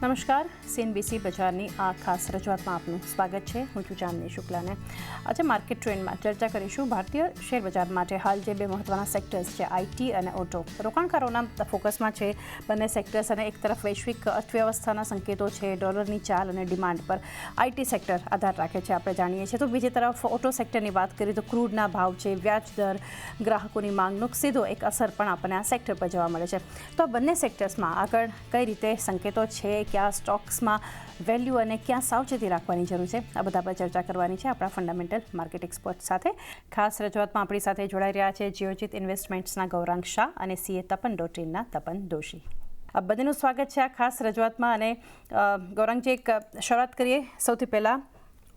નમસ્કાર, સીએનબીસી બજારની આ ખાસ રજૂઆતમાં આપનું સ્વાગત છે. હું છું ચાંદની શુક્લાને. આજે માર્કેટ ટ્રેન્ડમાં ચર્ચા કરીશું ભારતીય શેર બજાર માટે હાલ જે બે મહત્ત્વના સેક્ટર્સ છે, આઈટી અને ઓટો. રોકાણકારોના ફોકસમાં છે બંને સેક્ટર્સ, અને એક તરફ વૈશ્વિક અર્થવ્યવસ્થાના સંકેતો છે, ડોલરની ચાલ અને ડિમાન્ડ પર આઈટી સેક્ટર આધાર રાખે છે, આપણે જાણીએ છીએ. તો બીજી તરફ ઓટો સેક્ટરની વાત કરીએ તો ક્રૂડના ભાવ છે, વ્યાજ દર, ગ્રાહકોની માંગનો સીધો એક અસર પણ આપણને આ સેક્ટર પર જોવા મળે છે. તો આ બંને સેક્ટર્સમાં આગળ કઈ રીતે સંકેતો છે, ક્યાં સ્ટોક્સમાં વેલ્યુ અને ક્યાં સાવચેતી રાખવાની જરૂર છે, આ બધા પર ચર્ચા કરવાની છે આપણા ફંડામેન્ટલ માર્કેટ એક્સપર્ટ સાથે. ખાસ રજૂઆતમાં આપણી સાથે જોડાઈ રહ્યા છે જીઓજીત ઇન્વેસ્ટમેન્ટ્સના ગૌરાંગ શાહ અને સીએ તપન ડોટીનના તપન દોશી. આ બંનેનું સ્વાગત છે આ ખાસ રજૂઆતમાં. અને ગૌરાંગજી, એક શરૂઆત કરીએ સૌથી પહેલાં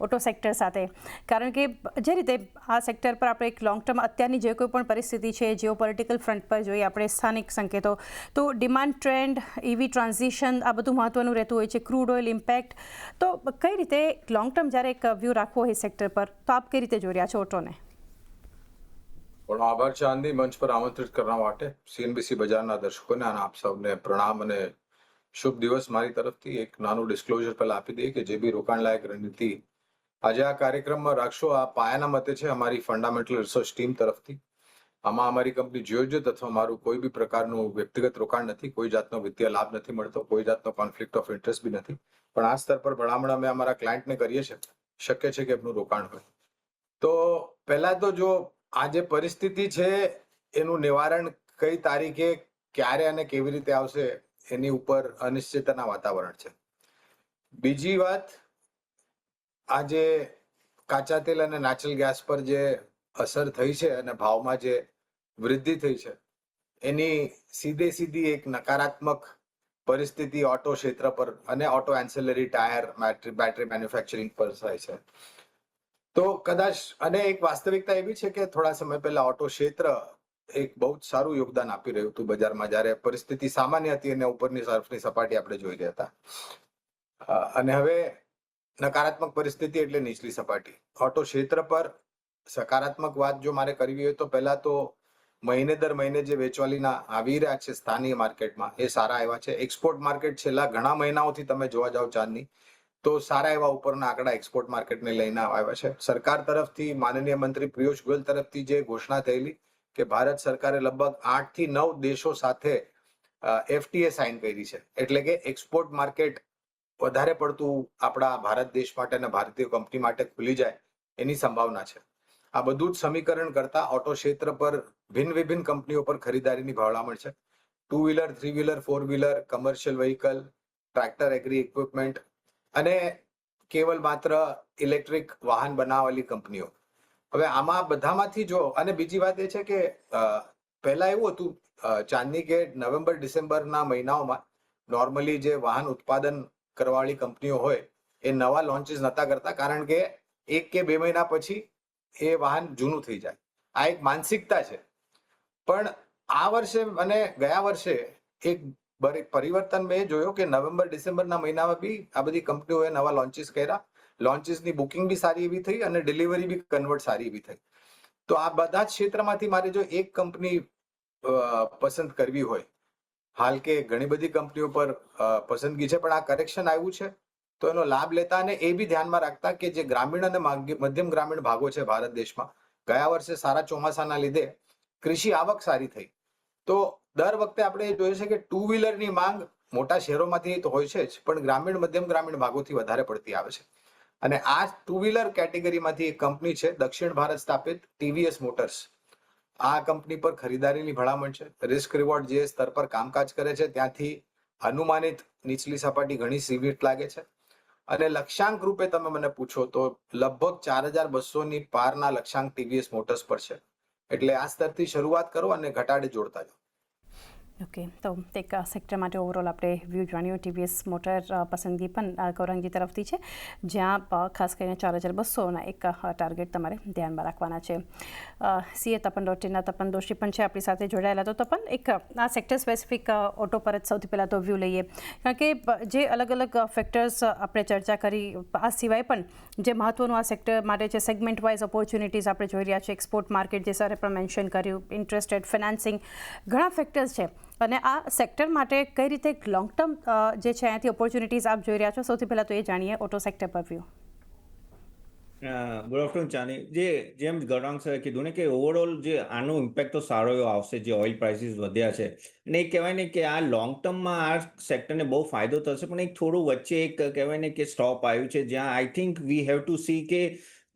ઓટો સેક્ટર સાથે, કારણ કે જે રીતે આ સેક્ટર પર આપણે એક લોંગ ટર્મ અત્યારની જે કોઈ પણ પરિસ્થિતિ છે, જીઓ પોલિટિકલ ફ્રન્ટ પર જોઈએ આપણે સ્થાનિક સંકેતો, તો ડિમાન્ડ ટ્રેન્ડ, ઈવી ટ્રાન્ઝિશન, આ બધું મહત્ત્વનું રહેતું હોય છે, ક્રૂડ ઓઇલ ઇમ્પેક્ટ. તો કઈ રીતે લોંગ ટર્મ જ્યારે એક વ્યૂ રાખવો હોય સેક્ટર પર, તો આપ કઈ રીતે જોઈ રહ્યા છો ઓટોને? ઘણો આભાર ચાંદી, મંચ પર આમંત્રિત કરવા માટે. સીએનબીસી બજારના દર્શકોને અને આપ સૌને પ્રણામ અને શુભ દિવસ. મારી તરફથી એક નાનું ડિસ્ક્લોઝર પહેલા આપી દઈએ કે જે બી રોકાણલાયક રણનીતિ આજે આ કાર્યક્રમમાં રાખશો, આ પાયાના મતે છે અમારી ફંડામેન્ટલ રિસર્ચ ટીમ તરફથી. આમાં અમારી કંપની જીઓજીત અથવા મારું કોઈ બી પ્રકારનું વ્યક્તિગત રોકાણ નથી, કોઈ જાતનો વિત્તીય લાભ નથી મળતો, કોઈ જાતનો કોન્ફ્લિક્ટ ઓફ ઇન્ટરેસ્ટ બી નથી. પણ આ સ્તર પર ભલામણ અમે અમારા ક્લાયન્ટને કરીએ છીએ, શક્ય છે કે એમનું રોકાણ હોય. તો પહેલા તો જો આ જે પરિસ્થિતિ છે એનું નિવારણ કઈ તારીખે, ક્યારે અને કેવી રીતે આવશે એની ઉપર અનિશ્ચિતતાના વાતાવરણ છે. બીજી વાત, આજે કાચા તેલ અને નેચરલ ગેસ પર જે અસર થઈ છે અને ભાવમાં જે વૃદ્ધિ થઈ છે એની સીધી એક નકારાત્મક પરિસ્થિતિ ઓટો ક્ષેત્ર પર અને ઓટો એન્સેલરી ટાયર, બેટરી મેન્યુફેક્ચરિંગ પર થાય છે. તો કદાચ, અને એક વાસ્તવિકતા એવી છે કે થોડા સમય પહેલા ઓટો ક્ષેત્ર એક બહુ જ સારું યોગદાન આપી રહ્યું હતું બજારમાં, જ્યારે પરિસ્થિતિ સામાન્ય હતી અને ઉપરની તરફની સપાટી આપણે જોઈ રહ્યા હતા. અને હવે નકારાત્મક પરિસ્થિતિ એટલે નીચલી સપાટી. ઓટો ક્ષેત્ર પર સકારાત્મક વાત જો મારે કરવી હોય તો પહેલા તો મહિને દર મહિને જે વેચવાલીના આવી રહ્યા છે સ્થાનિક માર્કેટમાં એ સારા આવ્યા છે. એક્સપોર્ટ માર્કેટ છેલ્લા ઘણા મહિનાઓથી તમે જોવા જાઓ ચાંદની, તો સારા એવા ઉપરના આંકડા એક્સપોર્ટ માર્કેટને લઈને આવ્યા છે. સરકાર તરફથી માનનીય મંત્રી પિયુષ ગોયલ તરફથી જે ઘોષણા થયેલી કે ભારત સરકારે લગભગ 8 થી 9 દેશો સાથે એફટીએ સાઇન કરી છે, એટલે કે એક્સપોર્ટ માર્કેટ વધારે પડતું આપણા ભારત દેશ માટે અને ભારતીય કંપની માટે ખુલી જાય એની સંભાવના છે. આ બધું જ સમીકરણ કરતા ઓટો ક્ષેત્ર પર ભિન્ન કંપનીઓ પર ખરીદારીની ભલામણ છે. 2 wheeler, 3 wheeler, 4 wheeler, commercial vehicle, tractor, agri equipment અને કેવલ માત્ર ઇલેક્ટ્રિક વાહન બનાવવાની કંપનીઓ. હવે આમાં બધામાંથી જો, અને બીજી વાત એ છે કે પહેલા એવું હતું ચાંદની કે નવેમ્બર ડિસેમ્બરના મહિનાઓમાં નોર્મલી જે વાહન ઉત્પાદન કરવાવાળી કંપનીઓ હોય એ નવા લોન્ચીસ નતા કરતા, કારણ કે 1 કે 2 મહિના પછી એ વાહન જૂનું થઈ જાય. આ એક માનસિકતા છે. પણ આ વર્ષે અને ગયા વર્ષે એક પરિવર્તન મેં જોયો કે નવેમ્બર ડિસેમ્બરના મહિનામાં બી આ બધી કંપનીઓએ નવા લોન્ચીસ કર્યા. લોન્ચીસની બુકિંગ બી સારી એવી થઈ અને ડિલિવરી બી કન્વર્ટ સારી એવી થઈ. તો આ બધા જ ક્ષેત્રમાંથી મારે જો એક કંપની પસંદ કરવી હોય, હાલ કે ઘણી બધી કંપનીઓ પર પસંદગી છે, પણ આ કરેક્શન આવ્યું છે તો એનો લાભ લેતા અને એ બી ધ્યાનમાં રાખતા કે જે ગ્રામીણ અને મધ્યમ ગ્રામીણ ભાગો છે ભારત દેશમાં, ગયા વર્ષે સારા ચોમાસાના લીધે કૃષિ આવક સારી થઈ. તો દર વખતે આપણે જોઈએ છે કે 2 વ્હીલરની માંગ મોટા શહેરોમાંથી તો હોય છે જ, પણ મધ્યમ ગ્રામીણ ભાગોથી વધારે પડતી આવે છે. અને આ 2 વ્હીલર કેટેગરીમાંથી એક કંપની છે દક્ષિણ ભારત સ્થાપિત ટીવીએસ મોટર્સ. આ કંપની પર ખરીદારીની ભલામણ છે. રિસ્ક રિવોર્ડ જે સ્તર પર કામકાજ કરે છે ત્યાંથી અનુમાનિત નીચલી સપાટી ઘણી સીમિત લાગે છે. અને લક્ષ્યાંક રૂપે તમે મને પૂછો તો લગભગ 4200 પારના લક્ષ્યાંક ટીવીએસ મોટર્સ પર છે. એટલે આ સ્તરથી શરૂઆત કરો અને ઘટાડે જોડતા જાઓ. ઓકે, તો એક સેક્ટર માટે ઓવરઓલ આપણે વ્યૂ જાણ્યું. ટીવીએસ મોટર પસંદગી પણ ગૌરાંગજી તરફથી છે, જ્યાં ખાસ કરીને 4200ના એક ટાર્ગેટ તમારે ધ્યાનમાં રાખવાના છે. સીએ તપન ડોટીના તપન દોશી પણ છે આપણી સાથે જોડાયેલા. તો તપન, એક આ સેક્ટર સ્પેસિફિક ઓટો પર જ સૌથી પહેલાં તો વ્યૂ લઈએ, કારણ કે જે અલગ અલગ ફેક્ટર્સ આપણે ચર્ચા કરી, આ સિવાય પણ જે મહત્ત્વનું આ સેક્ટર માટે છે સેગમેન્ટ વાઇઝ ઓપોર્ચ્યુનિટીઝ આપણે જોઈ રહ્યા છીએ. એક્સપોર્ટ માર્કેટ જે સરે પણ મેન્શન કર્યું, ઇન્ટરેસ્ટ રેટ, ફિનાન્સિંગ, ઘણા ફેક્ટર્સ છે અને આ સેક્ટર માટે કઈ રીતે લોંગ ટર્મ જે છે અહીંયાથી ઓપોર્ચ્યુનિટીઝ આપ જોઈ રહ્યા છો, સૌથી પહેલાં તો એ જાણીએ ઓટો સેક્ટર પર વ્યૂ. ગુડ આફ્ટરનૂન ચાની. જેમ ગૌરાંગ સરે કીધું ને કે ઓવરઓલ જે આનો ઇમ્પેક્ટ તો સારો એવો આવશે, જે ઓઇલ પ્રાઇસીસ વધ્યા છે. અને એ કહેવાય ને કે આ લોંગ ટર્મમાં આ સેક્ટરને બહુ ફાયદો થશે, પણ એક થોડું વચ્ચે એક કહેવાય ને કે સ્ટોપ આવ્યું છે, જ્યાં I think we have two C કે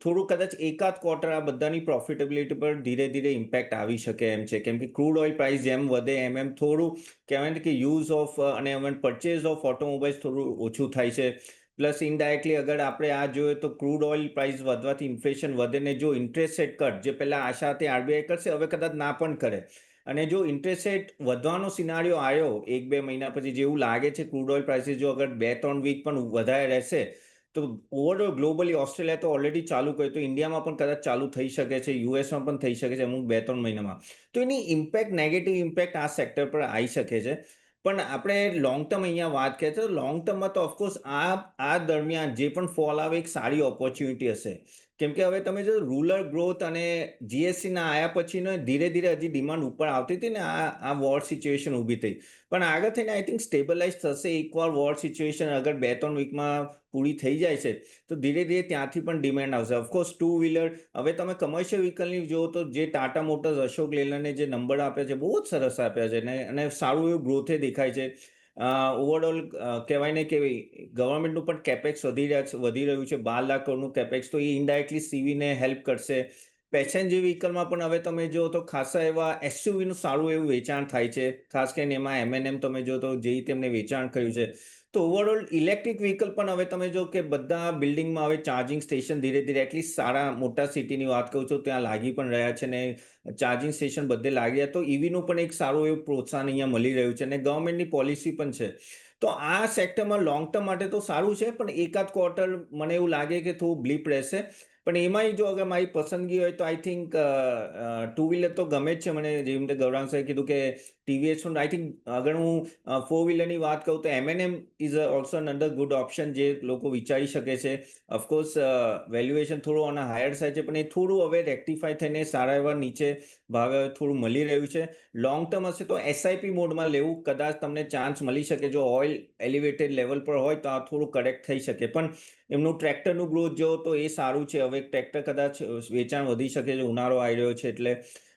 થોડું કદાચ એકાદ ક્વાર્ટર આ બધાની પ્રોફિટેબિલિટી પર ધીરે ધીરે ઇમ્પેક્ટ આવી શકે એમ છે. કેમ કે ક્રૂડ ઓઇલ પ્રાઇસ જેમ વધે એમ થોડું કહેવાય ને કે યુઝ ઓફ અને પરચેઝ ઓફ ઓટોમોબાઈલ્સ થોડું ઓછું થાય છે. પ્લસ ઇનડાયરેક્ટલી અગર આપણે આ જોઈએ તો ક્રૂડ ઓઇલ પ્રાઇસ વધવાથી ઇન્ફ્લેશન વધે ને જો ઇન્ટરેસ્ટ રેટ કટ જે પહેલા આશા હતી આરબીઆઈ કરશે, હવે કદાચ ના પણ કરે. અને જો ઇન્ટરેસ્ટ રેટ વધવાનો સિનારીઓ આવ્યો 1-2 મહિના પછી, જેવું લાગે છે ક્રૂડ ઓઇલ પ્રાઇસીસ જો અગર 2-3 વીક પણ વધારે રહેશે તો ઓવરઓલ ગ્લોબલી ઓસ્ટ્રેલિયા તો ઓલરેડી ચાલુ કર્યું, તો ઇન્ડિયામાં પણ કદાચ ચાલુ થઈ શકે છે, યુએસમાં પણ થઈ શકે છે અમુક 2-3 મહિનામાં. તો એની ઇમ્પેક્ટ, નેગેટિવ ઇમ્પેક્ટ આ સેક્ટર પર આવી શકે છે. પણ આપણે લોંગ ટર્મ અહીંયા વાત કરીએ તો લોંગ ટર્મમાં તો ઓફકોર્સ આ દરમિયાન જે પણ ફોલ આવે એક સારી ઓપોર્ચ્યુનિટી હશે. કેમ કે હવે તમે જો રૂરલ ગ્રોથ અને જીએસટીના આયા પછીનો ધીરે ધીરે હજી ડિમાન્ડ ઉપર આવતી હતી ને આ વોર સિચ્યુએશન ઊભી થઈ, પણ આગળ થઈને આઈ થિંક સ્ટેબલાઇઝ થશે. એકવાર વોર સિચ્યુએશન અગર 2-3 વીકમાં પૂરી થઈ જાય છે તો ધીરે ધીરે ત્યાંથી પણ ડિમાન્ડ આવશે. ઓફકોર્સ ટુ વ્હીલર, હવે તમે કમર્શિયલ વ્હીકલની જુઓ તો જે ટાટા મોટર્સ, અશોક લેલને જે નંબર આપ્યા છે બહુ જ સરસ આપ્યા છે અને સારું એવું ગ્રોથે દેખાય છે. ઓવરઓલ કહેવાય ને કે ગવર્મેન્ટનું પણ કેપેક્સ વધી રહ્યું છે, 12 લાખ કરોડનું કેપેક્સ, તો એ ઇનડાયરેક્ટલી સીવીને હેલ્પ કરશે. પેસેન્જર વ્હીકલમાં પણ હવે તમે જો તો ખાસા એવા એસયુવીનું સારું એવું વેચાણ થાય છે, ખાસ કરીને એમાં M&M તમે જો તો જે તેમને વેચાણ કર્યું છે. તો ઓવરઓલ ઇલેક્ટ્રિક વ્હીકલ પણ હવે તમે જો કે બધા બિલ્ડિંગમાં હવે ચાર્જિંગ સ્ટેશન ધીરે ધીરે એટલીસ્ટ સારા મોટા સિટીની વાત કરું છું ત્યાં લાગી પણ રહ્યા છે ને ચાર્જિંગ સ્ટેશન બધે લાગી રહ્યા, તો ઈવીનું પણ એક સારું એવું પ્રોત્સાહન અહીંયા મળી રહ્યું છે અને ગવર્મેન્ટની પોલિસી પણ છે. તો આ સેક્ટરમાં લોંગ ટર્મ માટે તો સારું છે, પણ એકાદ ક્વાર્ટર મને એવું લાગે કે થોડું બ્લીપ રહેશે. પણ એમાંય જો અગર મારી પસંદગી હોય તો આઈ થિંક ટુ વ્હીલર તો ગમે જ છે મને. જેવી રીતે ગૌરાંગ સાહેબ કીધું કે ટીવીએસ આઈ થિંક અગર હું 4 વ્હીલરની વાત કરું તો M&M is also another good option જે લોકો વિચારી શકે છે. ઓફકોર્સ વેલ્યુએશન થોડું ઓન હાયર સાઈડ છે, પણ એ થોડું હવે રેક્ટિફાય થઈને સારા એવા નીચે ભાવે થોડું મળી રહ્યું છે. લોંગ ટર્મ હશે તો એસઆઈપી મોડમાં લેવું, કદાચ તમને ચાન્સ મળી શકે. જો ઓઇલ એલિવેટેડ લેવલ પર હોય તો આ થોડું કરેક્ટ થઈ શકે. પણ એમનું ટ્રેક્ટરનું ગ્રોથ જો તો એ સારું છે. હવે ટ્રેક્ટર કદાચ વેચાણ વધી શકે છે, ઉનાળો આવી રહ્યો છે એટલે,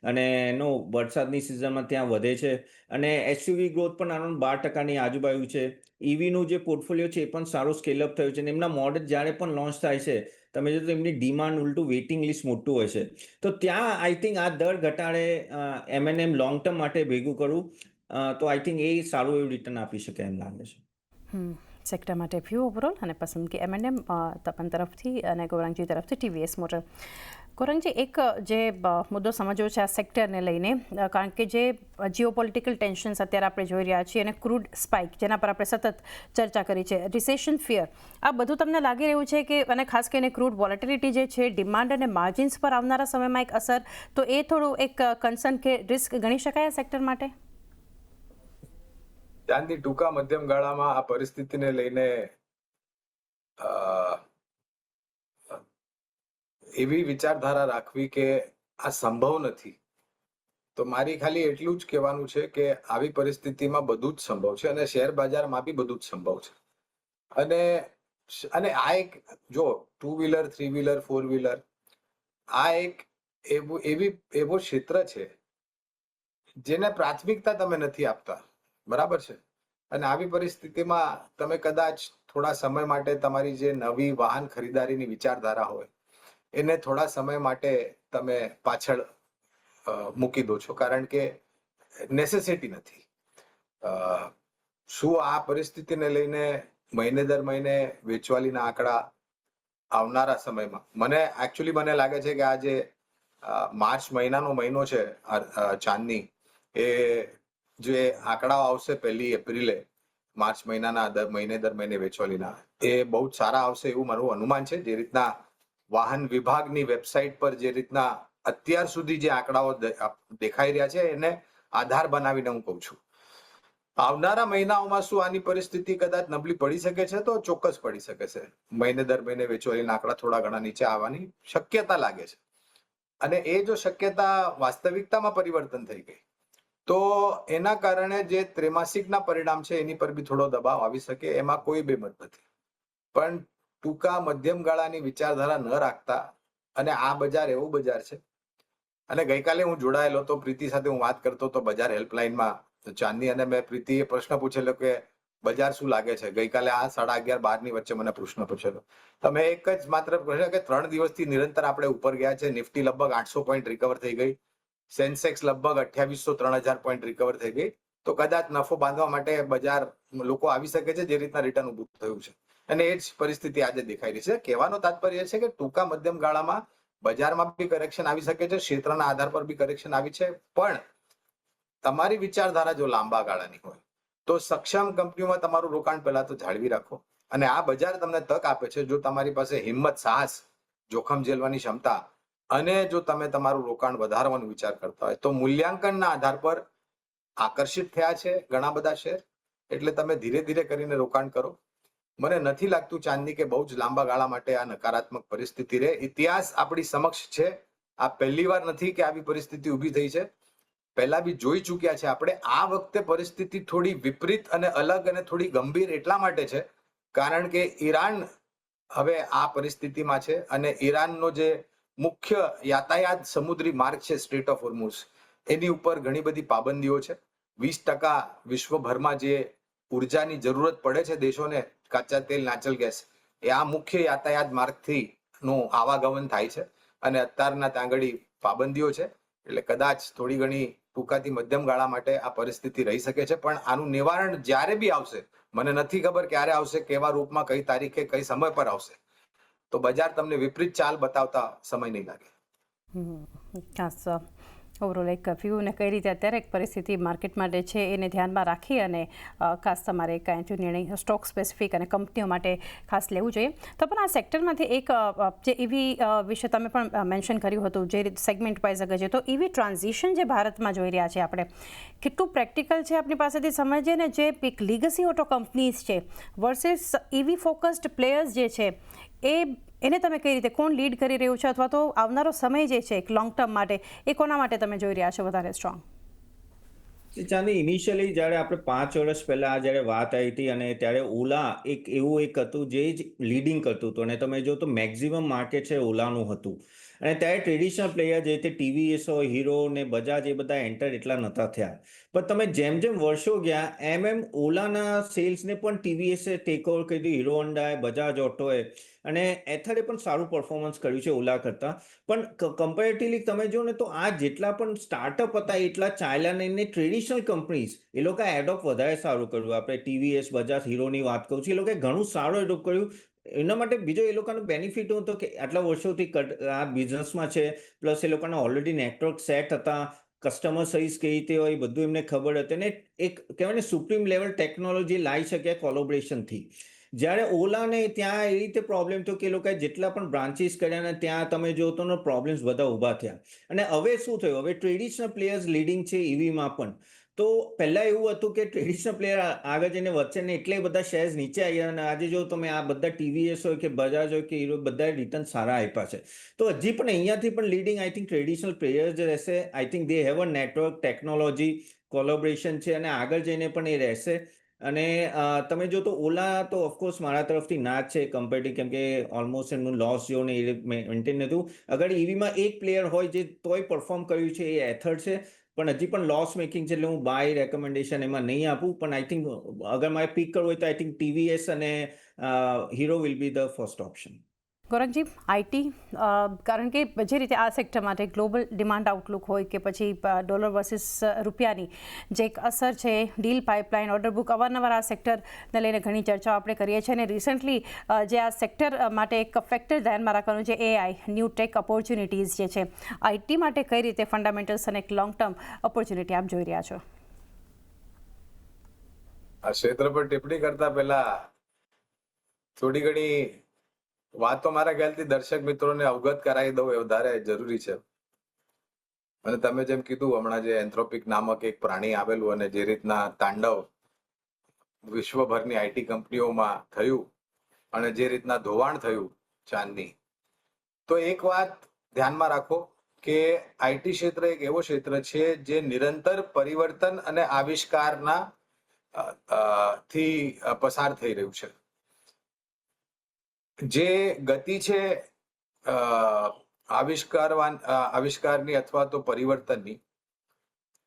અને એનો વરસાદની સિઝનમાં ત્યાં વધે છે. અને એસયુવી ગ્રોથ પણ અરાઉન્ડ 12% આજુબાજુ છે. ઈવીનું જે પોર્ટફોલિયો છે એ પણ સારું સ્કેલઅપ થયું છે અને એમના મોડેલ જ્યારે પણ લોન્ચ થાય છે તમે જો તો એમની ડિમાન્ડ ઉલટું વેઇટિંગ લિસ્ટ મોટું હોય છે. તો ત્યાં આઈ થિંક આ દર ઘટાડે M&M લોંગ ટર્મ માટે ભેગું કરવું તો આઈ થિંક એ સારું એવું રિટર્ન આપી શકે એમ લાગે છે. સેક્ટર માટે વ્યૂ ઓવરઓલ અને પસંદગી M&M તપન તરફથી અને ગૌરાંગજી તરફથી TVS મોટર. ગૌરાંગજી, એક જે મુદ્દો સમજવો છે આ સેક્ટરને લઈને, કારણ કે જે જીઓપોલિટિકલ ટેન્શન્સ અત્યારે આપણે જોઈ રહ્યા છીએ અને ક્રૂડ સ્પાઇક જેના પર આપણે સતત ચર્ચા કરી છે, રિસેશન ફિયર, આ બધું તમને લાગી રહ્યું છે કે, અને ખાસ કરીને ક્રૂડ વોલેટિલિટી જે છે ડિમાન્ડ અને માર્જિન્સ પર આવનારા સમયમાં એક અસર, તો એ થોડું એક કન્સર્ન કે રિસ્ક ગણી શકાય આ સેક્ટર માટે? ત્યાંથી ટૂંકા મધ્યમ ગાળામાં આ પરિસ્થિતિને લઈને એવી વિચારધારા રાખવી કે આ સંભવ નથી, તો મારી ખાલી એટલું જ કહેવાનું છે કે આવી પરિસ્થિતિમાં બધું જ સંભવ છે અને શેર બજારમાં બી બધું જ સંભવ છે. અને આ એક જો 2 વ્હીલર, 3 વ્હીલર, 4 વ્હીલર, આ એક એવો ક્ષેત્ર છે જેને પ્રાથમિકતા તમે નથી આપતા, બરાબર છે. અને આવી પરિસ્થિતિમાં તમે કદાચ થોડા સમય માટે તમારી જે નવી વાહન ખરીદારીની વિચારધારા હોય એને થોડા સમય માટે તમે પાછળ મૂકી દો છો, કારણ કે નેસેસિટી નથી. શું આ પરિસ્થિતિને લઈને મહિને દર મહિને વેચવાલીના આંકડા આવનારા સમયમાં, મને લાગે છે કે આ જે માર્ચ મહિનાનો મહિનો છે ચાંદની, એ જે આંકડાઓ આવશે 1 એપ્રિલે માર્ચ મહિનાના મહિને દર મહિને વેચવાલીના, એ બહુ જ સારા આવશે એવું મારું અનુમાન છે. જે રીતના વાહન વિભાગની વેબસાઇટ પર જે રીતના અત્યાર સુધી જે આંકડાઓ દેખાઈ રહ્યા છે એને આધાર બનાવીને હું કહું છું. આવનારા મહિનાઓમાં શું આની પરિસ્થિતિ કદાચ નબળી પડી શકે છે? તો ચોક્કસ પડી શકે છે. મહિને દર મહિને વેચવાલીના આંકડા થોડા ઘણા નીચે આવવાની શક્યતા લાગે છે. અને એ જો શક્યતા વાસ્તવિકતામાં પરિવર્તન થઈ ગઈ તો એના કારણે જે ત્રૈમાસિકના પરિણામ છે એની પર બી થોડો દબાવ આવી શકે, એમાં કોઈ બેમત નથી. પણ ટૂંકા મધ્યમ ગાળાની વિચારધારા ન રાખતા, અને આ બજાર એવું બજાર છે, અને ગઈકાલે હું જોડાયેલો તો પ્રીતિ સાથે હું વાત કરતો હતો બજાર હેલ્પલાઇનમાં ચાંદની, અને મેં પ્રીતિએ પ્રશ્ન પૂછેલો કે બજાર શું લાગે છે. ગઈકાલે આ 11:30-12ની વચ્ચે મને પ્રશ્ન પૂછેલો. તમે એક જ માત્ર પ્રશ્ન કે 3 દિવસથી નિરંતર આપણે ઉપર ગયા છે. નિફ્ટી લગભગ 800 પોઈન્ટ રિકવર થઈ ગઈ, સેન્સેક્સ લગભગ 2800-3000 પોઈન્ટ રિકવર થઈ ગઈ. તો કદાચ નફો બાંધવા માટે બજાર લોકો આવી શકે છે, જે રીતના રિટર્ન ઉભું થયું છે, અને એ જ પરિસ્થિતિ આજે દેખાઈ રહી છે. કહેવાનો તાત્પર્ય છે કે ટૂંકા મધ્યમ ગાળામાં બજારમાં બી કરેક્શન આવી શકે છે, ક્ષેત્રના આધાર પર બી કરેક્શન આવી છે, પણ તમારી વિચારધારા જો લાંબા ગાળાની હોય તો સક્ષમ કંપનીઓમાં તમારું રોકાણ પહેલા તો જાળવી રાખો, અને આ બજાર તમને તક આપે છે જો તમારી પાસે હિંમત, સાહસ, જોખમ ઝેલવાની ક્ષમતા, અને જો તમે તમારું રોકાણ વધારવાનો વિચાર કરતા હોય તો મૂલ્યાંકનના આધાર પર આકર્ષિત થયા છે ઘણા બધા શેર, એટલે તમે ધીરે ધીરે કરીને રોકાણ કરો. મને નથી લાગતું ચાંદની કે બહુ જ લાંબા ગાળા માટે આ નકારાત્મક પરિસ્થિતિ રહે. ઇતિહાસ આપણી સમક્ષ છે, આ પહેલી વાર નથી કે આવી પરિસ્થિતિ ઊભી થઈ છે, પહેલા બી જોઈ ચૂક્યા છે આપણે. આ વખતે પરિસ્થિતિ થોડી વિપરીત અને અલગ અને થોડી ગંભીર એટલા માટે છે કારણ કે ઈરાન હવે આ પરિસ્થિતિમાં છે, અને ઈરાનનો જે મુખ્ય યાતાયાત સમુદ્રી માર્ગ છે સ્ટ્રેટ ઓફ હોર્મુઝ, એની ઉપર ઘણી બધી પાબંદીઓ છે. 20% વિશ્વભરમાં જે ઉર્જાની જરૂરત પડે છે દેશોને, કાચા તેલ, નાચલ ગેસ, એ આ મુખ્ય યાતાયાત માર્ગથી નું આવાગમન થાય છે, અને અત્યારના તાંગડી પાબંદીઓ છે. એટલે કદાચ થોડી ઘણી ટૂંકાથી મધ્યમ ગાળા માટે આ પરિસ્થિતિ રહી શકે છે, પણ આનું નિવારણ જ્યારે બી આવશે, મને નથી ખબર ક્યારે આવશે, કેવા રૂપમાં, કઈ તારીખે, કઈ સમય પર આવશે, તો બજાર તમને વિપરીત ચાલ બતાવતા સમય નહીં લાગે. ખાસ ઓવરઓલ એક વ્યૂ ને કઈ રીતે અત્યારે એક પરિસ્થિતિ માર્કેટ માટે છે એને ધ્યાનમાં રાખી અને ખાસ તમારે કાંઈ નિર્ણય સ્ટોક સ્પેસિફિક અને કંપનીઓ માટે ખાસ લેવું જોઈએ. તો પણ આ સેક્ટરમાંથી એક જે ઇવી વિશે તમે પણ મેન્શન કર્યું હતું, જે રીતે સેગમેન્ટ વાઇઝ અગર છે, તો ઇવી ટ્રાન્ઝિશન જે ભારતમાં જોઈ રહ્યા છે આપણે, કેટલું પ્રેક્ટિકલ છે આપણી પાસેથી સમજીએ ને, જે એક લીગસી ઓટો કંપનીઝ છે વર્સિસ ઇવી ફોકસ્ડ પ્લેયર્સ જે છે, એને તમે કઈ રીતે, કોણ લીડ કરી રહ્યું છે, અથવા તો આવનારો સમય જે છે એક લોંગ ટર્મ માટે, એ કોના માટે તમે જોઈ રહ્યા છો વધારે સ્ટ્રોંગ? ચાંદી, ઇનિશિયલી જ્યારે આપણે 5 વર્ષ પહેલા જ્યારે વાત આવી હતી, અને ત્યારે ઓલા એક એવું એક હતું જે જ લીડિંગ કરતું હતું, અને તમે જો તો મેક્સિમમ માર્કેટ છે ઓલાનું હતું, અને ત્યારે ટ્રેડિશનલ પ્લેયર જે તે ટીવીએસ હોય, હીરો ને બજાજ, એ બધા એન્ટર એટલા નહોતા થયા. પણ તમે જેમ જેમ વર્ષો ગયા એમ ઓલાના સેલ્સને પણ ટીવીએસે ટેક ઓવર કરી દીધું, હીરો હોન્ડાએ, બજાજ ઓટોએ, અને એથરે પણ સારું પરફોર્મન્સ કર્યું છે ઓલા કરતાં. પણ કમ્પેરેટિવલી તમે જો ને તો આ જેટલા પણ સ્ટાર્ટઅપ હતા એટલા ચાલ્યા નહીં, ને ટ્રેડિશનલ કંપનીઝ એ લોકો એડોપ વધારે સારું કર્યું. આપણે ટીવીએસ, બજાજ, હીરોની વાત કરું છું, એ લોકોએ ઘણું સારું એડોપ કર્યું. એના માટે બીજો એ લોકોનો બેનિફિટ હતો કે આટલા વર્ષોથી આ બિઝનેસમાં છે, પ્લસ એ લોકોના ઓલરેડી નેટવર્ક સેટ હતા, કસ્ટમર સર્વિસ કઈ રીતે હોય એ બધું એમને ખબર હતી, ને એક કહેવાય ને સુપ્રીમ લેવલ ટેકનોલોજી લાવી શક્યા કોલોબરેશનથી. જ્યારે ઓલાને ત્યાં એ રીતે પ્રોબ્લેમ થયો કે એ લોકોએ જેટલા પણ બ્રાન્ચીસ કર્યા ને ત્યાં તમે જો તો પ્રોબ્લેમ્સ બધા ઊભા થયા. અને હવે શું થયું, હવે ટ્રેડિશનલ પ્લેયર્સ લીડિંગ છે ઈવીમાં પણ. તો પહેલાં એવું હતું કે ટ્રેડિશનલ પ્લેયર આગળ જઈને વચ્ચે ને એટલે બધા શેર્સ નીચે આવ્યા, અને આજે જો તમે આ બધા ટીવીએસ હોય કે બજાજ હોય કે હીરો, બધા રિટર્ન સારા આપ્યા છે. તો હજી પણ અહીંયાથી પણ leading I think traditional players જ રહેશે. I think they have a network, technology, collaboration છે, અને આગળ જઈને પણ એ રહેશે. અને તમે જો તો ઓલા તો ઓફકોર્સ મારા તરફથી ના જ છે કમ્પેરેટિવ, કેમ કે ઓલમોસ્ટ એમનું લોસ જો ને એ મેન્ટેન નહોતું. અગર ઈવીમાં એક પ્લેયર હોય જે તોય પરફોર્મ કર્યું છે એ એથર છે, પણ હજી પણ લોસ મેકિંગ છે, એટલે હું બાય રેકમેન્ડેશન એમાં નહીં આપું. પણ આઈ થિંક અગર મારે પિક કરવું હોય તો આઈ થિંક ટીવીએસ અને Hero will be the first option. Gaurangji, IT, કારણ કે જે રીતે આ સેક્ટર માટે ગ્લોબલ ડિમાન્ડ આઉટલુક હોય કે પછી ડોલર વર્સિસ રૂપિયાની જે એક અસર છે, ડીલ પાઇપલાઇન, ઓર્ડર બુક, અવારનવાર આ સેક્ટરને લઈને ઘણી ચર્ચાઓ આપણે કરીએ છીએ, અને રિસન્ટલી જે આ સેક્ટર માટે એક ફેક્ટર ધ્યાનમાં રાખવાનું છે એઆઈ, ન્યૂ ટેક ઓપોર્ચ્યુનિટીઝ જે છે, આઈટી માટે કઈ રીતે ફંડામેન્ટલ્સ અને એક લોંગ ટર્મ ઓપોર્ચ્યુનિટી આપ જોઈ રહ્યા છો? આ ક્ષેત્ર પર ટિપ્પણી કરતા પહેલા થોડી ઘણી વાતો મારા ખ્યાલથી દર્શક મિત્રોને અવગત કરાવી દઉં એ વધારે જરૂરી છે. અને તમે જેમ કીધું હમણાં, જે એન્થ્રોપિક નામક એક પ્રાણી આવેલું અને જે રીતના તાંડવ વિશ્વભરની આઈટી કંપનીઓમાં થયું અને જે રીતના ધોવાણ થયું ચાંદની, તો એક વાત ધ્યાનમાં રાખો કે આઈટી ક્ષેત્ર એક એવો ક્ષેત્ર છે જે નિરંતર પરિવર્તન અને આવિષ્કારના થી પસાર થઈ રહ્યું છે. જે ગતિ છે આવિષ્કારની અથવા તો પરિવર્તનની,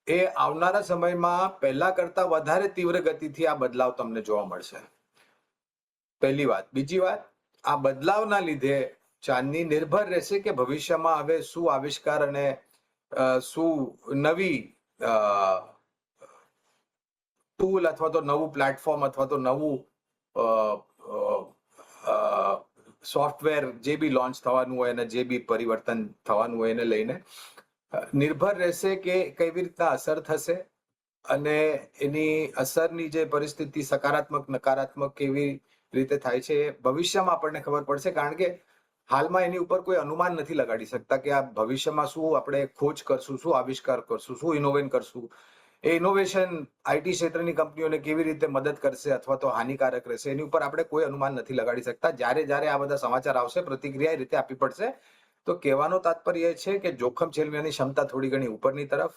એ આવનારા સમયમાં પહેલા કરતા વધારે તીવ્ર ગતિથી આ બદલાવ તમને જોવા મળશે. પહેલી વાત. બીજી વાત, આ બદલાવના લીધે ચાંદની નિર્ભર રહેશે કે ભવિષ્યમાં હવે શું આવિષ્કાર અને શું નવી ટૂલ અથવા તો નવું પ્લેટફોર્મ અથવા તો નવું સોફ્ટવેર જે બી લોન્ચ થવાનું હોય અને જે બી પરિવર્તન થવાનું હોય એને લઈને નિર્ભર રહેશે કે કેવી રીતના અસર થશે અને એની અસરની જે પરિસ્થિતિ સકારાત્મક નકારાત્મક કેવી રીતે થાય છે એ ભવિષ્યમાં આપણને ખબર પડશે, કારણ કે હાલમાં એની ઉપર કોઈ અનુમાન નથી લગાડી શકતા કે આ ભવિષ્યમાં શું આપણે ખોજ કરશું, શું આવિષ્કાર કરશું, શું ઇનોવેશન કરશું. એ ઇનોવેશન આઈટી ક્ષેત્રની કંપનીઓને કેવી રીતે મદદ કરશે અથવા તો હાનિકારક રહેશે એની ઉપર આપણે કોઈ અનુમાન નથી લગાડી શકતા. જ્યારે આ બધા સમાચાર આવશે પ્રતિક્રિયા એ રીતે આપવી પડશે. તો કહેવાનો તાત્પર્ય એ છે કે જોખમ ઝેલવાની ક્ષમતા થોડી ઘણી ઉપરની તરફ,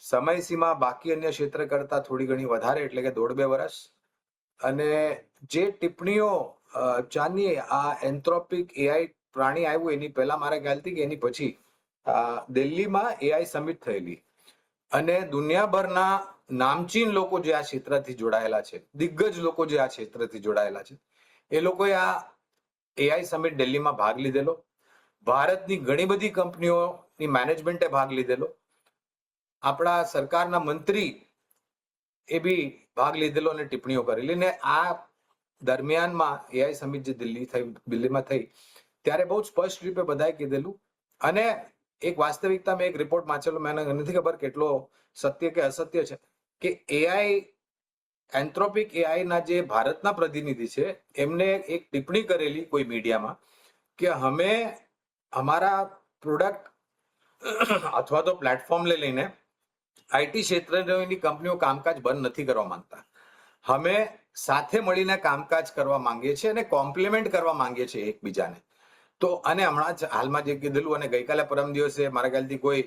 સમય સીમા બાકી અન્ય ક્ષેત્ર કરતા થોડી ઘણી વધારે, એટલે કે 1.5-2 વર્ષ. અને જે ટિપ્પણીઓ ચાંદની આ એન્થ્રોપિક એઆઈ પ્રાણી આવ્યું એની પહેલા મારા ખ્યાલથી કે એની પછી દિલ્હીમાં એઆઈ સમિટ થયેલી અને દુનિયાભરના નામચીન લોકો જે આ ક્ષેત્રથી જોડાયેલા છે, દિગ્ગજ લોકો જે આ ક્ષેત્રથી જોડાયેલા છે, એ લોકોએ આ એઆઈ સમિટ દિલ્હીમાં ભાગ લીધેલો. ભારતની ઘણી બધી કંપનીઓની મેનેજમેન્ટે ભાગ લીધેલો. આપણા સરકારના મંત્રી એ બી ભાગ લીધેલો અને ટિપ્પણીઓ કરેલી. ને આ દરમિયાનમાં એઆઈ સમિટ જે દિલ્હીમાં થઈ ત્યારે બહુ સ્પષ્ટ રૂપે બધાએ કીધેલું. અને એક વાસ્તવિકતા મેં એક રિપોર્ટ વાંચેલો, મને નથી ખબર કેટલો સત્ય કે અસત્ય છે, કે એઆઈ એન્થ્રોપિક એઆઈના જે ભારતના પ્રતિનિધિ છે એમને એક ટિપ્પણી કરેલી કોઈ મીડિયામાં કે અમે અમારા પ્રોડક્ટ અથવા તો પ્લેટફોર્મને લઈને આઈટી ક્ષેત્રની કંપનીઓ કામકાજ બંધ નથી કરવા માંગતા. અમે સાથે મળીને કામકાજ કરવા માંગીએ છીએ અને કોમ્પ્લિમેન્ટ કરવા માંગીએ છીએ એકબીજાને. તો અને હમણાં જ હાલમાં જે કીધેલું, અને ગઈકાલે પરમ દિવસે મારા ખ્યાલથી કોઈ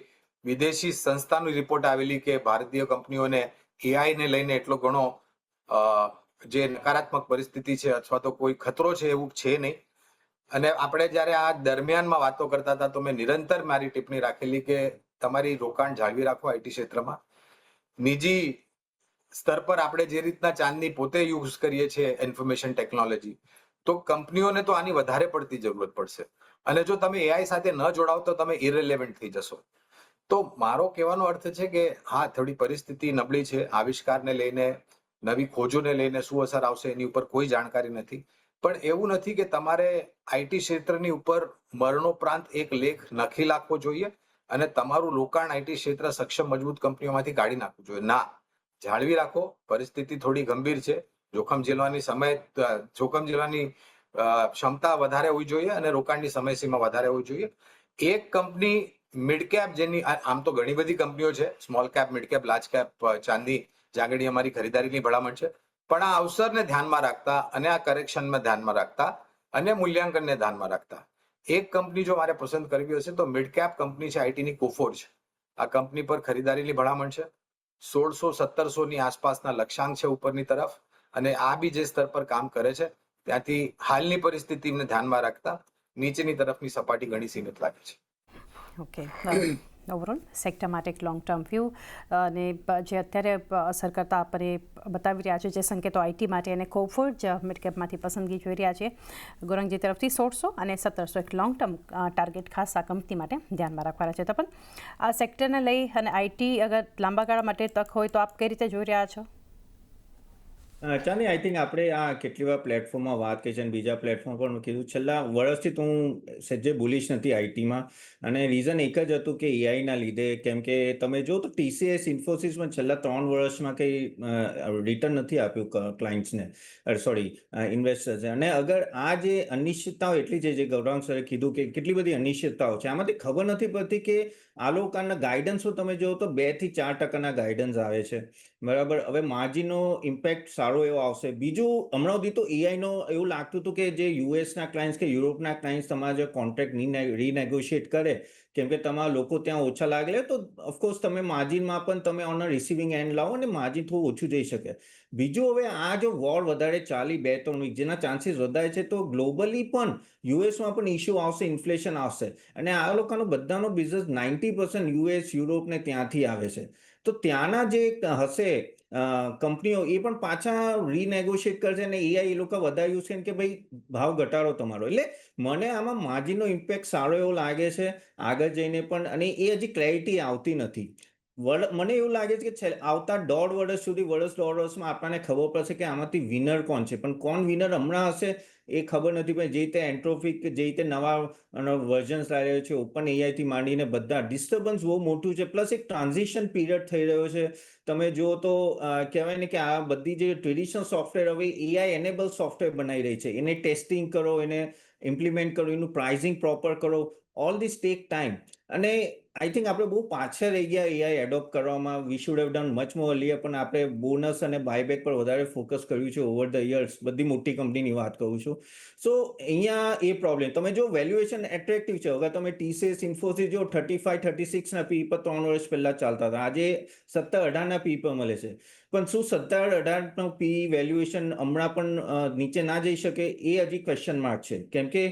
વિદેશી સંસ્થાની રિપોર્ટ આવેલી કે ભારતીય કંપનીઓને એઆઈ ને લઈને એટલો ઘણો જે નકારાત્મક પરિસ્થિતિ છે અથવા તો કોઈ ખતરો છે એવું છે નહીં. અને આપણે જ્યારે આ દરમિયાનમાં વાતો કરતા હતા તો મેં નિરંતર મારી ટિપ્પણી રાખેલી કે તમારી રોકાણ જાળવી રાખો આઈટી ક્ષેત્રમાં. નિજી સ્તર પર આપણે જે રીતના ચાંદની પોતે યુઝ કરીએ છીએ ઇન્ફોર્મેશન ટેકનોલોજી, તો કંપનીઓને તો આની વધારે પડતી જરૂરત પડશે. અને જો તમે એઆઈ સાથે ન જોડાવ તો તમે ઇરેલેવન્ટ થઈ જશો. તો મારો કહેવાનો અર્થ છે કે હા, થોડી પરિસ્થિતિ નબળી છે. આવિષ્કારને લઈને, નવી ખોજોને લઈને શું અસર આવશે એની ઉપર કોઈ જાણકારી નથી. પણ એવું નથી કે તમારે આઈટી ક્ષેત્રની ઉપર મરણોપરાંત એક લેખ લખી નાખવો જોઈએ અને તમારું રોકાણ આઈટી ક્ષેત્ર સક્ષમ મજબૂત કંપનીઓમાંથી કાઢી નાખવું જોઈએ. ના, જાળવી રાખો. પરિસ્થિતિ થોડી ગંભીર છે. જોખમ ઝેલવાની ક્ષમતા વધારે હોવી જોઈએ અને રોકાણની સમયસીમા વધારે હોવી જોઈએ. એક કંપની મિડ કેપ, જેની આમ તો ઘણી બધી કંપનીઓ છે, small cap, mid cap, large cap, ચાંદી જાગડી અમારી ખરીદારીની ભલામણ છે. પણ આ અવસરને ધ્યાનમાં રાખતા અને આ કરેક્શનમાં ધ્યાનમાં રાખતા અને મૂલ્યાંકનને ધ્યાનમાં રાખતા એક કંપની જો મારે પસંદ કરવી હશે તો મિડ કેપ કંપની છે આઈટીની કોફોર્જ. આ કંપની પર ખરીદારીની ભલામણ છે. 1600-1700 ની આસપાસના લક્ષ્યાંક છે ઉપરની તરફ. અને આ બી જે સ્તર પર કામ કરે છે ત્યાંથી હાલની પરિસ્થિતિને ધ્યાનમાં રાખતા નીચેની તરફની સપાટી ઘણી સીમિત લાગે છે. ઓકે, ઓવરઓલ સેક્ટર માટે એક લોંગ ટર્મ વ્યૂ અને જે અત્યારે અસર કરતા આપણે બતાવી રહ્યા છે જે સંકેતો આઈટી માટે અને કોફોર્જ મિડકેપમાંથી પસંદગી જોઈ રહ્યા છે ગોરંગજી તરફથી 1600 અને 1700 એક લોંગ ટર્મ ટાર્ગેટ ખાસ આ કંપની માટે ધ્યાનમાં રાખવાના છે. તો પણ આ સેક્ટરને લઈ અને આઈટી અગર લાંબા ગાળા માટે તક હોય તો આપ કઈ રીતે જોઈ રહ્યા છો? ચાંદી, આઈ થિંક આપણે આ કેટલી વાર પ્લેટફોર્મમાં વાત કરી છે અને બીજા પ્લેટફોર્મ પર કીધું, છેલ્લા વર્ષથી તો હું સહેજે બુલિશ નથી આઈટીમાં. અને રીઝન એક જ હતું કે એઆઈના લીધે. કેમ કે તમે જો તો ટીસીએસ, ઇન્ફોસિસમાં છેલ્લા 3 વર્ષમાં કંઈ રિટર્ન નથી આપ્યું ક્લાયન્ટ્સને, સોરી ઇન્વેસ્ટર્સને. અને અગર આ જે અનિશ્ચિતતાઓ એટલી છે, જે ગૌરાંગ સરે કીધું કે કેટલી બધી અનિશ્ચિતતાઓ છે, આમાંથી ખબર નથી પડતી કે આ લોકોના ગાઈડન્સો તમે જો તો 2-4% ગાઈડન્સ આવે છે, બરાબર. હવે માર્જિનનો ઇમ્પેક્ટ સારો એવો આવશે. બીજું, હમણાં સુધી તો એઆઈનો એવું લાગતું હતું કે જે યુએસના ક્લાયન્ટ્સ કે યુરોપના ક્લાયન્ટ્સ તમારા જે કોન્ટ્રાક્ટ રીનેગોશિએટ કરે કેમ કે તમારા લોકો ત્યાં ઓછા લાગે તો ઓફકોર્સ તમે માર્જિનમાં પણ તમે ઓન રિસીવિંગ એન્ડ લાવો અને માર્જિન થોડું ઓછું જઈ શકે. બીજું, હવે આ જો વોર વધારે ચાલી 2-3 વીક, જેના ચાન્સીસ વધારે છે, તો ગ્લોબલી પણ યુએસમાં પણ ઇસ્યુ આવશે, ઇન્ફ્લેશન આવશે, અને આ લોકોનો બધાનો બિઝનેસ 90% યુએસ, યુરોપ ને ત્યાંથી આવે છે. તો ત્યાંના જે હશે કંપનીઓ એ પણ પાછા રીનેગોશિએટ કરશે અને એઆઈ એ લોકો વધારે યુઝ કરે કે ભાઈ ભાવ ઘટાડો તમારો. એટલે મને આમાં માર્જિનનો ઇમ્પેક્ટ સારો એવો લાગે છે આગળ જઈને પણ, અને એ હજી ક્લેરિટી આવતી નથી. મને એવું લાગે છે કે આવતા 1.5 વર્ષ સુધી, 1.5 વર્ષમાં આપણને ખબર પડશે કે આમાંથી વિનર કોણ છે. પણ કોણ વિનર હમણાં હશે એ ખબર નથી. પણ જે રીતે એન્ટ્રોપિક, જે રીતે નવા વર્ઝન્સ આવી રહ્યો છે, ઓપન એઆઈથી માંડીને બધા, ડિસ્ટર્બન્સ બહુ મોટું છે. પ્લસ એક ટ્રાન્ઝિશન પીરિયડ થઈ રહ્યો છે. તમે જુઓ તો કહેવાય ને કે આ બધી જે ટ્રેડિશનલ સોફ્ટવેર હવે એઆઈ એનેબલ સોફ્ટવેર બનાવી રહી છે. એને ટેસ્ટિંગ કરો, એને ઇમ્પ્લિમેન્ટ કરો, એનું પ્રાઇઝિંગ પ્રોપર કરો, ઓલ ધીસ ટેક ટાઈમ. અને આઈ થિંક આપણે બહુ પાછળ રહી ગયા એઆઈ એડોપ્ટ કરવામાં. We should have done much more earlier. પણ આપણે બોનસ અને બાયબેક પર વધારે ફોકસ કર્યું છે ઓવર ધ યર્સ. બધી મોટી કંપનીની વાત કરું છું. સો અહીંયા એ પ્રોબ્લેમ. તમે જો વેલ્યુએશન એટ્રેક્ટિવ છે. હવે તમે ટીસીએસ, ઇન્ફોસિસ જો 35-36 પી પર 3 વર્ષ પહેલા ચાલતા હતા, આજે 17-18 પી પર મળે છે. પણ શું 17-18 પી વેલ્યુએશન હમણાં પણ નીચે ના જઈ શકે? એ હજી ક્વેશ્ચન માર્ક છે. કેમ કે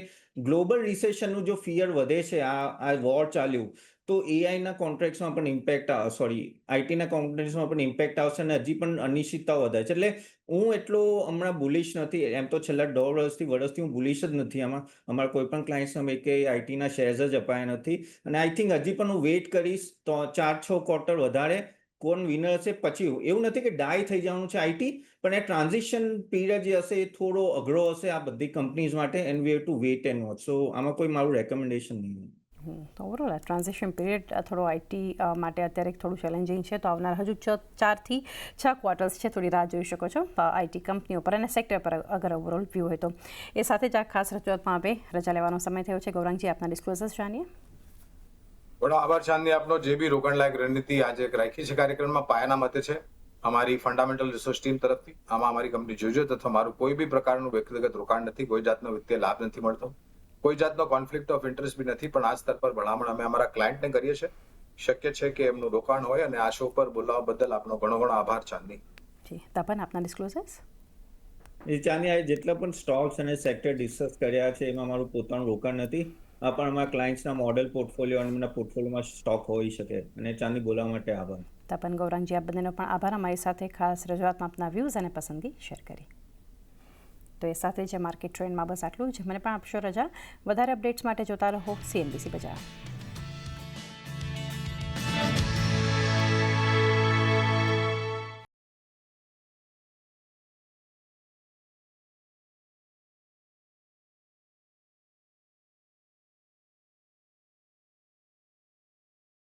ગ્લોબલ રિસેશનનું જો ફિયર વધે છે, આ વોર ચાલ્યું, તો એઆઈના કોન્ટ્રાક્ટ્સમાં પણ ઇમ્પેક્ટ, આઈટીના કોન્ટ્રાક્ટ્સમાં પણ ઇમ્પેક્ટ આવશે, અને હજી પણ અનિશ્ચિતતા વધે છે. એટલે હું એટલો હમણાં બુલિશ નથી. એમ તો છેલ્લા 1.5 વર્ષથી હું બુલિશ જ નથી આમાં. અમારા કોઈ પણ ક્લાયન્ટ્સને કે આઈટીના શેર્સ જ અપાયા નથી. અને આઈ થિંક હજી પણ હું વેઇટ કરીશ તો 4-6 ક્વાર્ટર વધારે, કોણ વિનર હશે પછી. એવું નથી કે ડાય થઈ જવાનું છે આઈટી, પણ એ ટ્રાન્ઝિશન પીરિયડ જે હશે એ થોડો અઘરો હશે આ બધી કંપનીઝ માટે, and we have to wait and watch. So આમાં કોઈ મારું રેકમેન્ડેશન નહીં. ઓવરઓલ ટ્રાન્ઝિશન પીરિયડ થોડો આઈટી માટે અત્યારે થોડું ચેલેન્જિંગ છે. તો આવનાર હજુ 4 થી 6 ક્વાર્ટર્સ છે, થોડી રાહ જોઈ શકો છો આઈટી કંપનીઓ પર અને સેક્ટર પર, અગર ઓવરઓલ વ્યૂ હોય તો. એ સાથે જ આ ખાસ રજૂઆતમાં આપણે રજા લેવાનો સમય થયો છે. ગૌરાંગજી, આપના ડિસ્ક્લોઝર્સ જાણીએ. ઘણો આભાર ચાંદની આપનો. જે બી રોકાણલાયક રણનીતિ આજે રાખી છે કાર્યક્રમમાં, પાયાના મતે છે અમારી ફંડામેન્ટલ રિસર્ચ ટીમ તરફથી. આમાં અમારી કંપની જોજો તથા મારું કોઈ બી પ્રકારનું વ્યક્તિગત રોકાણ નથી, કોઈ જાતનો વિત્તીય લાભ નથી મળતો, કોઈ જાતનો કોન્ફ્લિક્ટ ઓફ ઇન્ટરેસ્ટ બી નથી. પણ આ સ્તર પર ભલામણ અમે અમારા ક્લાયન્ટને કરીએ છીએ. શક્ય છે કે એમનું રોકાણ હોય, અને આ શો પર બોલાવવા બદલ આપનો ઘણો ઘણો આભાર ચાંદની. જી તપન, આપના ડિસ્ક્લોઝર્સ. ચાંદની, આ જેટલા પણ સ્ટોક્સ અને સેક્ટર ડિસ્કસ કર્યા છે એમાં મારું પોતાનું રોકાણ નથી. આ પણ અમારા ક્લાયન્ટ્સના મોડેલ પોર્ટફોલિયો અને એમના પોર્ટફોલિયોમાં સ્ટોક હોઈ શકે. અને ચાંદની બોલાવવા માટે આભાર. તપન, ગૌરાંગજી, આપ બંનેનો પણ આભાર અમારી સાથે ખાસ રજૂઆતમાં આપના વ્યૂઝ અને પસંદગી શેર કરી. તો એ સાથે જ માર્કેટ ટ્રેન્ડમાં બસ આટલું જ. મને પણ આપશો રજા. વધારે અપડેટ્સ માટે જોતા રહો CNBC બજાર.